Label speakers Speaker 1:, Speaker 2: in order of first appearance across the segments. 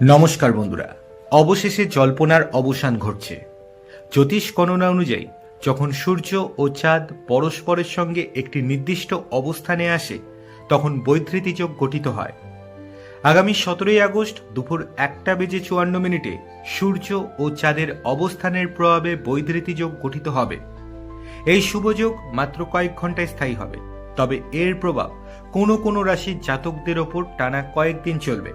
Speaker 1: নমস্কার বন্ধুরা, অবশেষে জল্পনার অবসান ঘটছে। জ্যোতিষ গণনা অনুযায়ী যখন সূর্য ও চাঁদ পরস্পরের সঙ্গে একটি নির্দিষ্ট অবস্থানে আসে তখন বৈধৃতি যোগ গঠিত হয়। আগামী 17ই আগস্ট দুপুর 1:54 সূর্য ও চাঁদের অবস্থানের প্রভাবে বৈধৃতি যোগ গঠিত হবে। এই শুভযোগ মাত্র কয়েক ঘন্টায় স্থায়ী হবে, তবে এর প্রভাব কোনো কোনো রাশির জাতকদের ওপর টানা কয়েকদিন চলবে।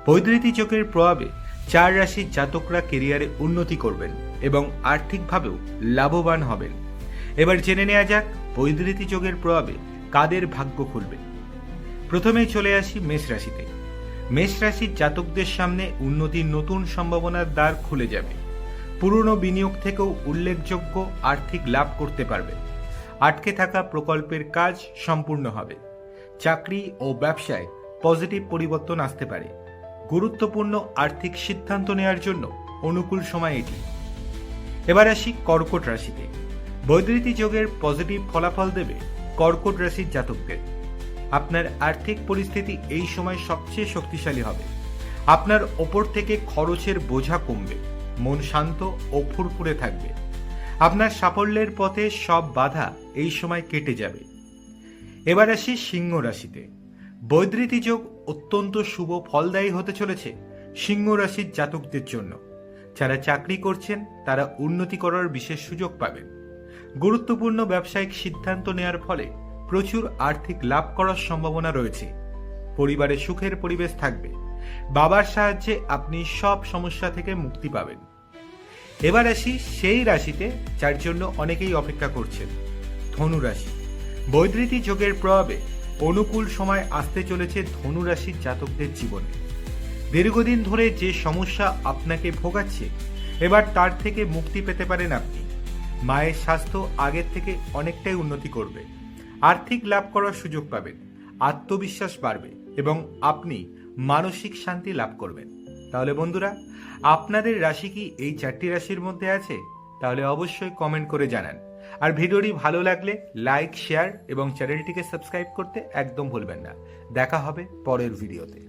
Speaker 1: বৈধৃতি যোগের প্রভাবে 4 রাশির জাতকরা কেরিয়ারে উন্নতি করবেন এবং আর্থিকভাবেও লাভবান হবেন। এবার জেনে নেওয়া যাক বৈধৃতি যোগের প্রভাবে কাদের ভাগ্য খুলবে। প্রথমেই চলে আসি মেষ রাশিতে। মেষ রাশির জাতকদের সামনে উন্নতির নতুন সম্ভাবনার দ্বার খুলে যাবে। পুরনো বিনিয়োগ থেকেও উল্লেখযোগ্য আর্থিক লাভ করতে পারবে। আটকে থাকা প্রকল্পের কাজ সম্পূর্ণ হবে। চাকরি ও ব্যবসায় পজিটিভ পরিবর্তন আসতে পারে। গুরুত্বপূর্ণ আর্থিক সিদ্ধান্ত নেওয়ার জন্য অনুকূল সময় এটি। এবার আসি কর্কট রাশিতে। বৈধৃতি যোগের পজিটিভ ফলাফল দেবে কর্কট রাশির জাতকদের। আপনার আর্থিক পরিস্থিতি এই সময় সবচেয়ে শক্তিশালী হবে। আপনার ওপর থেকে খরচের বোঝা কমবে, মন শান্ত ও ফুরফুরে থাকবে। আপনার সাফল্যের পথে সব বাধা এই সময় কেটে যাবে। এবার আসি সিংহ রাশিতে। বৈধৃতি যোগ অত্যন্ত শুভ ফলদায়ী হতে চলেছে সিংহ রাশির জাতকদের জন্য। যারা চাকরি করছেন তারা উন্নতি করার বিশেষ সুযোগ পাবেন। গুরুত্বপূর্ণ ব্যবসায়িক সিদ্ধান্ত নেওয়ার ফলে প্রচুর আর্থিক লাভ করার সম্ভাবনা রয়েছে। পরিবারে সুখের পরিবেশ থাকবে। বাবার সাহায্যে আপনি সব সমস্যা থেকে মুক্তি পাবেন। এবার আসি সেই রাশিতে যার জন্য অনেকেই অপেক্ষা করছেন, ধনু রাশি। বৈধৃতি যোগের প্রভাবে অনুকূল সময় আসতে চলেছে ধনু রাশির জাতকদের জীবনে। দীর্ঘদিন ধরে যে সমস্যা আপনাকে ভোগাচ্ছে এবার তার থেকে মুক্তি পেতে পারেন আপনি। মায়ের স্বাস্থ্য আগের থেকে অনেকটাই উন্নতি করবে। আর্থিক লাভ করার সুযোগ পাবেন। আত্মবিশ্বাস বাড়বে এবং আপনি মানসিক শান্তি লাভ করবেন। তাহলে বন্ধুরা, আপনাদের রাশি কি এই 4টি রাশির মধ্যে আছে? তাহলে অবশ্যই কমেন্ট করে জানান। আর ভিডিওটি ভালো লাগলে লাইক, শেয়ার এবং চ্যানেলটিকে সাবস্ক্রাইব করতে একদম ভুলবেন না। দেখা হবে পরের ভিডিওতে।